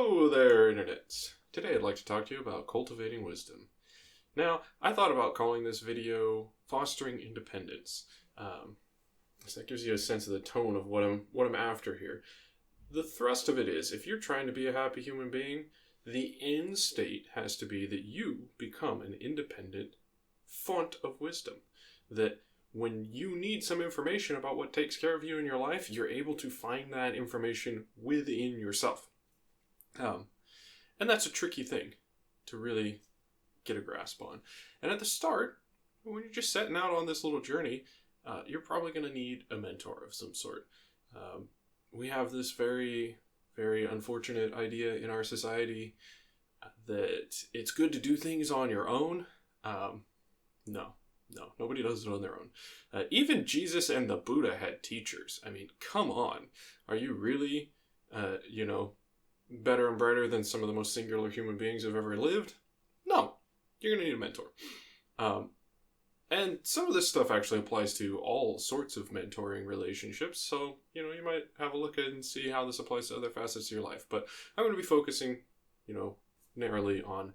Hello there, Internets. Today I'd like to talk to you about cultivating wisdom. Now, I thought about calling this video Fostering Independence. So that gives you a sense of the tone of what I'm after here. The thrust of it is, if you're trying to be a happy human being, the end state has to be that you become an independent font of wisdom. That when you need some information about what takes care of you in your life, you're able to find that information within yourself. And that's a tricky thing to really get a grasp on. And at the start, when you're just setting out on this little journey, you're probably going to need a mentor of some sort. We have this very, very unfortunate idea in our society that it's good to do things on your own. No, nobody does it on their own. Even Jesus and the Buddha had teachers. I mean, come on. Are you really, better and brighter than some of the most singular human beings who've ever lived? No, you're going to need a mentor. And some of this stuff actually applies to all sorts of mentoring relationships. So, you might have a look at it and see how this applies to other facets of your life. But I'm going to be focusing, narrowly on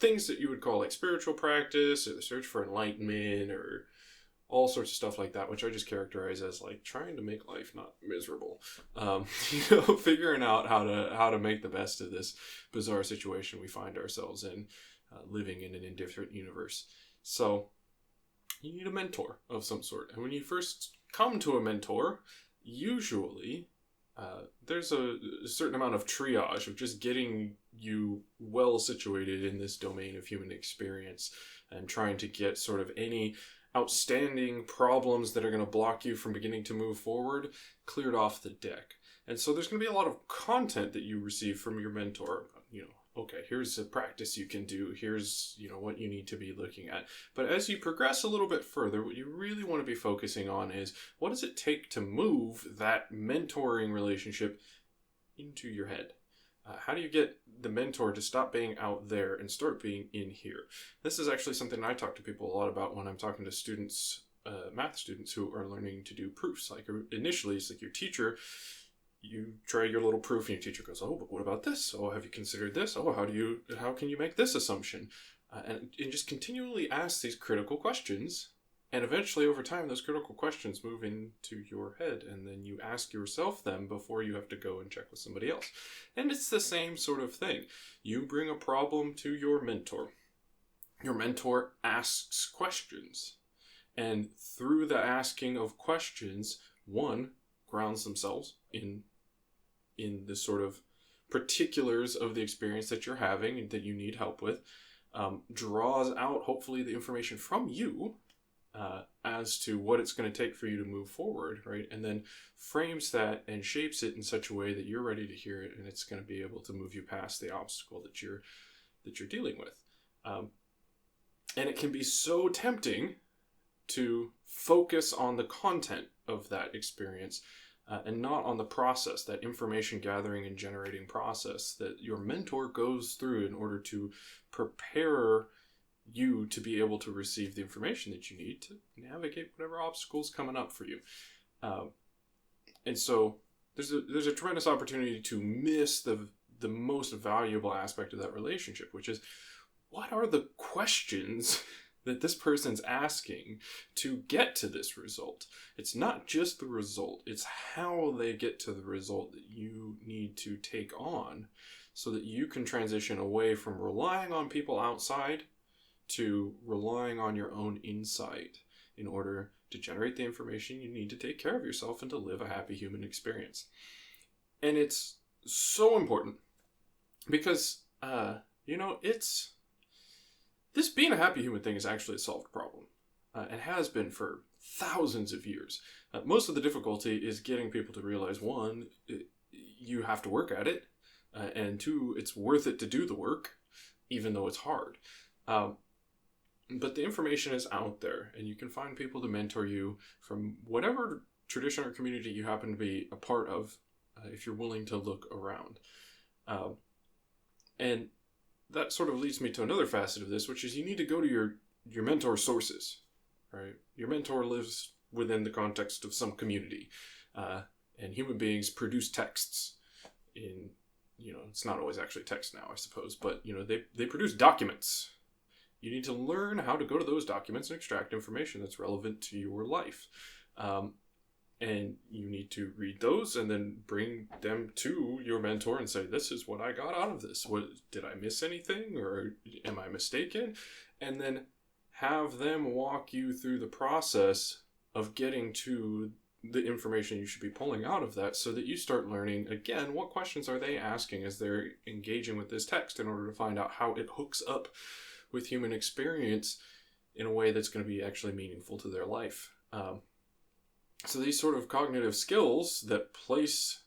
things that you would call like spiritual practice or the search for enlightenment or all sorts of stuff like that, which I just characterize as like trying to make life not miserable. Figuring out how to make the best of this bizarre situation we find ourselves in, living in an indifferent universe. So you need a mentor of some sort. And when you first come to a mentor, usually there's a certain amount of triage of just getting you well situated in this domain of human experience and trying to get sort of any outstanding problems that are going to block you from beginning to move forward cleared off the deck. And so there's going to be a lot of content that you receive from your mentor. Okay, here's a practice you can do. Here's, what you need to be looking at. But as you progress a little bit further, what you really want to be focusing on is what does it take to move that mentoring relationship into your head? How do you get the mentor to stop being out there and start being in here? This is actually something I talk to people a lot about when I'm talking to students, math students who are learning to do proofs. Like initially, it's like your teacher, you try your little proof and your teacher goes, oh, but what about this? Oh, have you considered this? Oh, how can you make this assumption? And just continually ask these critical questions. And eventually, over time, those critical questions move into your head, and then you ask yourself them before you have to go and check with somebody else. And it's the same sort of thing. You bring a problem to your mentor. Your mentor asks questions. And through the asking of questions, one grounds themselves in the sort of particulars of the experience that you're having and that you need help with, draws out, hopefully, the information from you, as to what it's going to take for you to move forward, right? And then frames that and shapes it in such a way that you're ready to hear it, and it's going to be able to move you past the obstacle that you're dealing with. And it can be so tempting to focus on the content of that experience and not on the process, that information gathering and generating process that your mentor goes through in order to prepare you to be able to receive the information that you need to navigate whatever obstacles coming up for you. And so there's a tremendous opportunity to miss the most valuable aspect of that relationship, which is what are the questions that this person's asking to get to this result. It's not just the result, it's how they get to the result that you need to take on so that you can transition away from relying on people outside to relying on your own insight in order to generate the information you need to take care of yourself and to live a happy human experience. And it's so important because, this being a happy human thing is actually a solved problem and has been for thousands of years. Most of the difficulty is getting people to realize, one, you have to work at it, and two, it's worth it to do the work, even though it's hard. But the information is out there, and you can find people to mentor you from whatever tradition or community you happen to be a part of, if you're willing to look around. And that sort of leads me to another facet of this, which is you need to go to your mentor sources, right? Your mentor lives within the context of some community, and human beings produce texts in it's not always actually text now, I suppose, but, they produce documents. You need to learn how to go to those documents and extract information that's relevant to your life. And you need to read those and then bring them to your mentor and say, this is what I got out of this. Did I miss anything, or am I mistaken? And then have them walk you through the process of getting to the information you should be pulling out of that, so that you start learning, again, what questions are they asking as they're engaging with this text, in order to find out how it hooks up with human experience in a way that's going to be actually meaningful to their life. So these sort of cognitive skills that place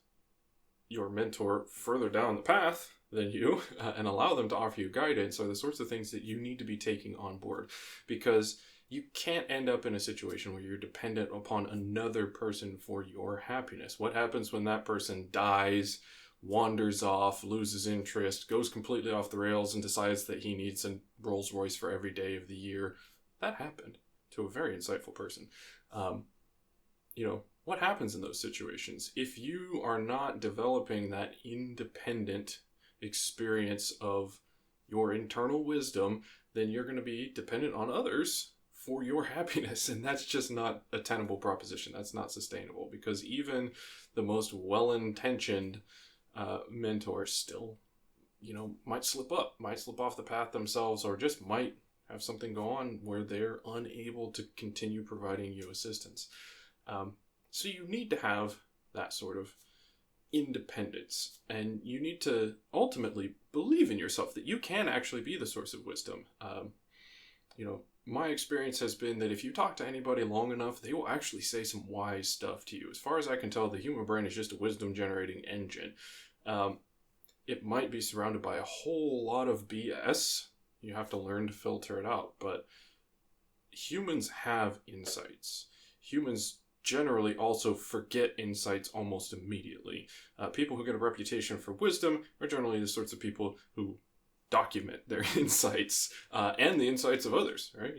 your mentor further down the path than you and allow them to offer you guidance are the sorts of things that you need to be taking on board, because you can't end up in a situation where you're dependent upon another person for your happiness. What happens when that person dies, wanders off, loses interest, goes completely off the rails, and decides that he needs a Rolls Royce for every day of the year? That happened to a very insightful person. What happens in those situations? If you are not developing that independent experience of your internal wisdom, then you're going to be dependent on others for your happiness. And that's just not a tenable proposition. That's not sustainable, because even the most well-intentioned mentor still, might slip off the path themselves, or just might have something go on where they're unable to continue providing you assistance. So you need to have that sort of independence, and you need to ultimately believe in yourself that you can actually be the source of wisdom. My experience has been that if you talk to anybody long enough, they will actually say some wise stuff to you. As far as I can tell, the human brain is just a wisdom generating engine. It might be surrounded by a whole lot of BS. You have to learn to filter it out, but humans have insights. Humans generally also forget insights almost immediately. People who get a reputation for wisdom are generally the sorts of people who document their insights and the insights of others, right?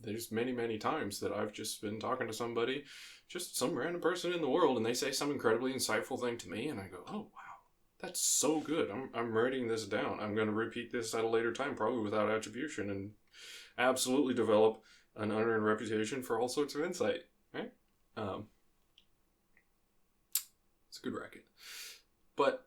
There's many, many times that I've just been talking to somebody, just some random person in the world, and they say some incredibly insightful thing to me, and I go, oh, wow, that's so good. I'm writing this down. I'm going to repeat this at a later time, probably without attribution, and absolutely develop an unearned reputation for all sorts of insight, right? It's a good racket. But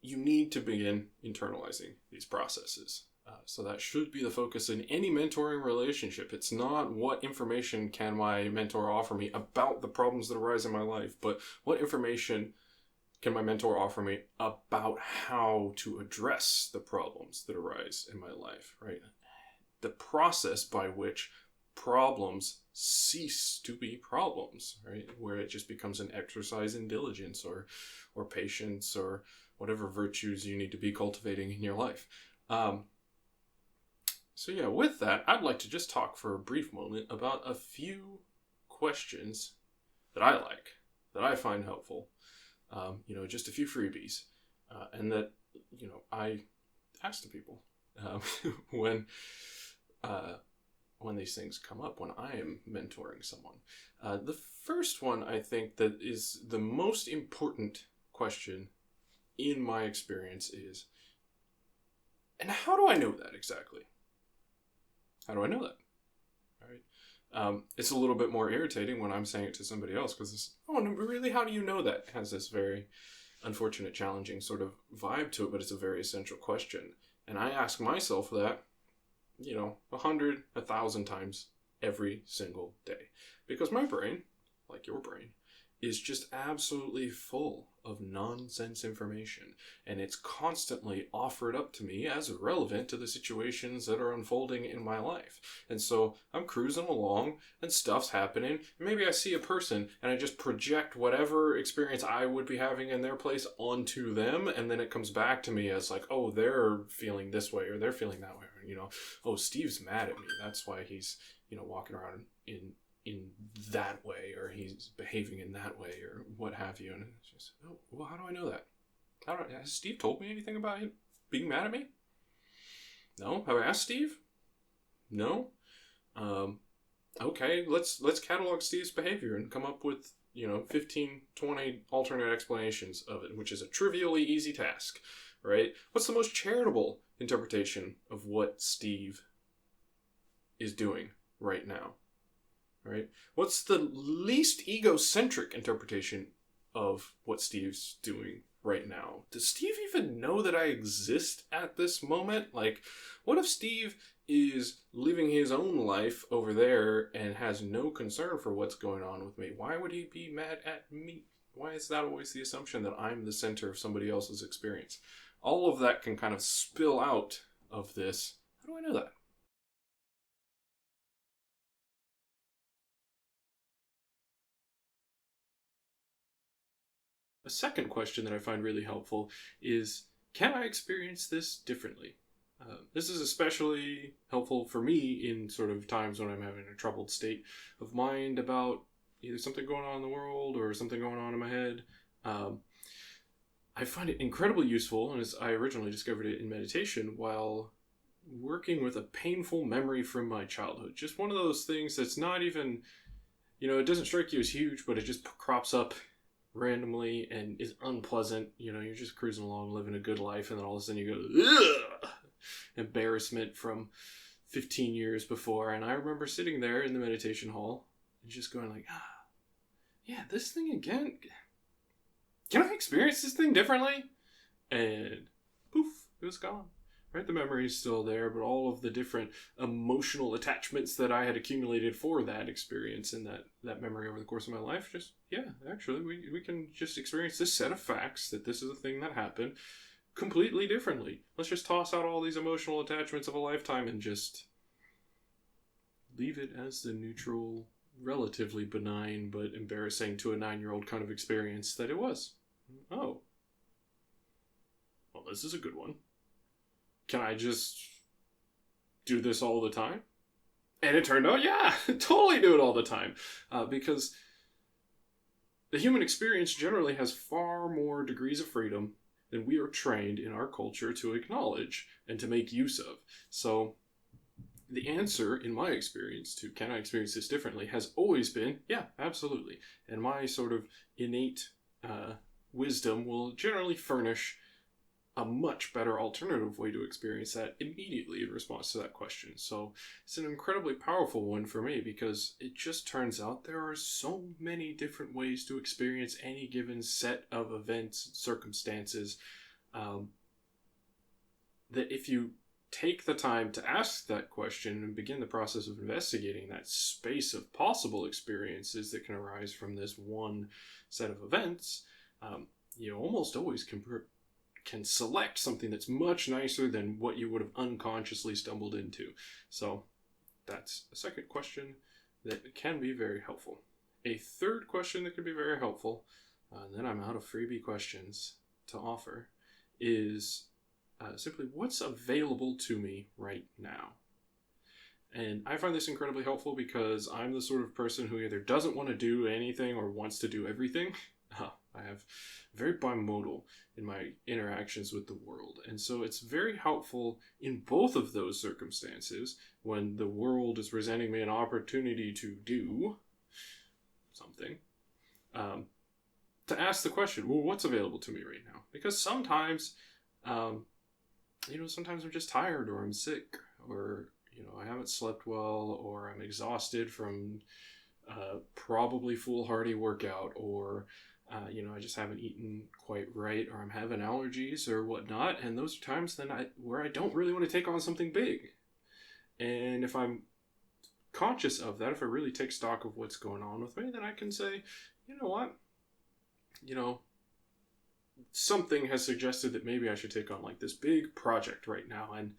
you need to begin internalizing these processes. So that should be the focus in any mentoring relationship. It's not what information can my mentor offer me about the problems that arise in my life, but what information can my mentor offer me about how to address the problems that arise in my life, right? The process by which problems cease to be problems, right? Where it just becomes an exercise in diligence or patience or whatever virtues you need to be cultivating in your life. With that, I'd like to just talk for a brief moment about a few questions that I like, that I find helpful, just a few freebies, and that, I ask the people when these things come up, when I am mentoring someone. The first one, I think, that is the most important question in my experience is, and how do I know that exactly? How do I know that? Right? It's a little bit more irritating when I'm saying it to somebody else, because it's, oh, no, really, how do you know that? It has this very unfortunate, challenging sort of vibe to it, but it's a very essential question. And I ask myself that, 100, 1,000 times every single day. Because my brain, like your brain, is just absolutely full of nonsense information, and it's constantly offered up to me as relevant to the situations that are unfolding in my life. And so I'm cruising along and stuff's happening, and maybe I see a person and I just project whatever experience I would be having in their place onto them, and then it comes back to me as like, oh, they're feeling this way or they're feeling that way, or, oh, Steve's mad at me, that's why he's walking around in that way, or he's behaving in that way, or what have you. And it's just, oh, well, how do I know that? Has Steve told me anything about him being mad at me? No. Have I asked Steve? No. Okay, let's catalog Steve's behavior and come up with 15, 20 alternate explanations of it, which is a trivially easy task, right? What's the most charitable interpretation of what Steve is doing right now, right? What's the least egocentric interpretation of what Steve's doing right now? Does Steve even know that I exist at this moment? Like, what if Steve is living his own life over there and has no concern for what's going on with me? Why would he be mad at me? Why is that always the assumption that I'm the center of somebody else's experience? All of that can kind of spill out of this. How do I know that? A second question that I find really helpful is, can I experience this differently? This is especially helpful for me in sort of times when I'm having a troubled state of mind about either something going on in the world or something going on in my head. I find it incredibly useful, and as I originally discovered it in meditation while working with a painful memory from my childhood. Just one of those things that's not even, it doesn't strike you as huge, but it just crops up randomly and is unpleasant. You're just cruising along, living a good life, and then all of a sudden you go, ugh! Embarrassment from 15 years before. And I remember sitting there in the meditation hall and just going like, yeah, this thing again. Can I experience this thing differently? And poof, it was gone. Right, the memory is still there, but all of the different emotional attachments that I had accumulated for that experience and that memory over the course of my life, just, yeah, actually, we can just experience this set of facts that this is a thing that happened completely differently. Let's just toss out all these emotional attachments of a lifetime and just leave it as the neutral, relatively benign, but embarrassing to a 9-year-old kind of experience that it was. Oh. Well, this is a good one. Can I just do this all the time? And it turned out, yeah, totally do it all the time. Because the human experience generally has far more degrees of freedom than we are trained in our culture to acknowledge and to make use of. So the answer, in my experience, to can I experience this differently has always been, yeah, absolutely. And my sort of innate wisdom will generally furnish a much better alternative way to experience that immediately in response to that question. So it's an incredibly powerful one for me because it just turns out there are so many different ways to experience any given set of events, circumstances, that if you take the time to ask that question and begin the process of investigating that space of possible experiences that can arise from this one set of events, you almost always can select something that's much nicer than what you would have unconsciously stumbled into. So that's a second question that can be very helpful. A third question that can be very helpful, and then I'm out of freebie questions to offer, is simply what's available to me right now. And I find this incredibly helpful because I'm the sort of person who either doesn't want to do anything or wants to do everything. I have very bimodal in my interactions with the world. And so it's very helpful in both of those circumstances when the world is presenting me an opportunity to do something, to ask the question, well, what's available to me right now? Because sometimes, sometimes I'm just tired or I'm sick or, I haven't slept well or I'm exhausted from probably foolhardy workout or I just haven't eaten quite right, or I'm having allergies or whatnot, and those are times where I don't really want to take on something big. And if I'm conscious of that, if I really take stock of what's going on with me, then I can say, you know what, something has suggested that maybe I should take on like this big project right now, and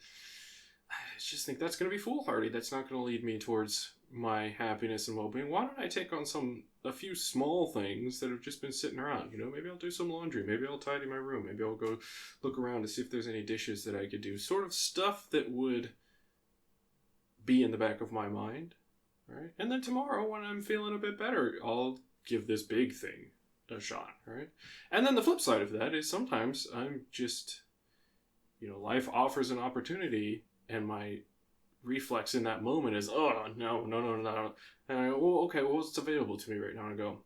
I just think that's going to be foolhardy. That's not going to lead me towards my happiness and well-being. Why don't I take on a few small things that have just been sitting around? Maybe I'll do some laundry. Maybe I'll tidy my room. Maybe I'll go look around to see if there's any dishes that I could do. Sort of stuff that would be in the back of my mind, right? And then tomorrow, when I'm feeling a bit better, I'll give this big thing a shot, right? And then the flip side of that is sometimes I'm just, life offers an opportunity, and my reflex in that moment is, oh, no. And I go, well, okay, well, what's available to me right now? And I go,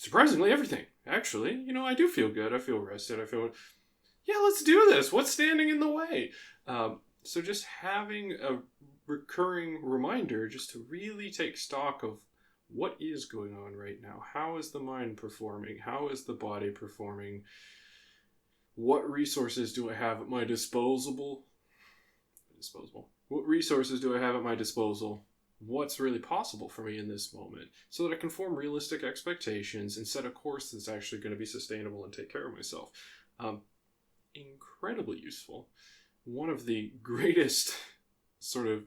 surprisingly, everything. Actually, I do feel good. I feel rested. I feel, yeah, let's do this. What's standing in the way? So just having a recurring reminder just to really take stock of what is going on right now. How is the mind performing? How is the body performing? What resources do I have at my disposal? What resources do I have at my disposal? What's really possible for me in this moment, so that I can form realistic expectations and set a course that's actually going to be sustainable and take care of myself. Incredibly useful. One of the greatest sort of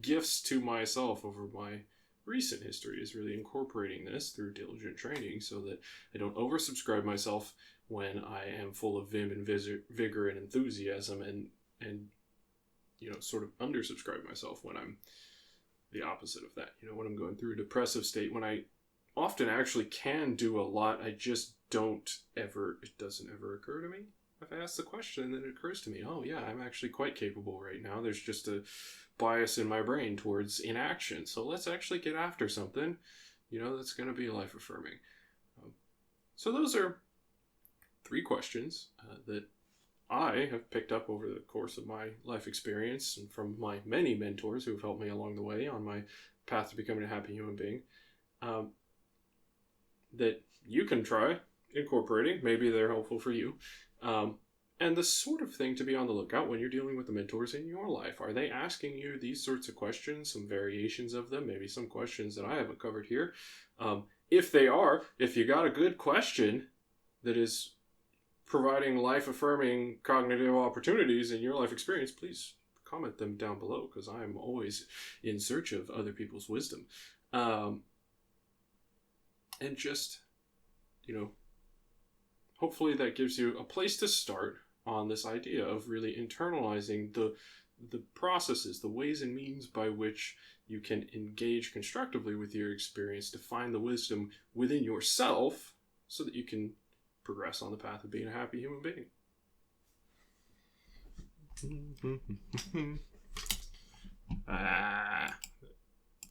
gifts to myself over my recent history is really incorporating this through diligent training, so that I don't oversubscribe myself when I am full of vim and vigor and enthusiasm, and sort of undersubscribe myself when I'm the opposite of that. When I'm going through a depressive state, when I often actually can do a lot, I just it doesn't ever occur to me. If I ask the question, and then it occurs to me, oh yeah, I'm actually quite capable right now. There's just a bias in my brain towards inaction. So let's actually get after something, that's going to be life affirming. So those are 3 questions that I have picked up over the course of my life experience and from my many mentors who have helped me along the way on my path to becoming a happy human being, that you can try incorporating. Maybe they're helpful for you. And the sort of thing to be on the lookout when you're dealing with the mentors in your life. Are they asking you these sorts of questions, some variations of them, maybe some questions that I haven't covered here? If they are, if you got a good question that is providing life-affirming cognitive opportunities in your life experience, please comment them down below, because I'm always in search of other people's wisdom. And just, hopefully that gives you a place to start on this idea of really internalizing the processes, the ways and means by which you can engage constructively with your experience to find the wisdom within yourself, so that you can progress on the path of being a happy human being.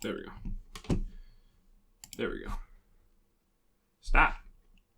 There we go.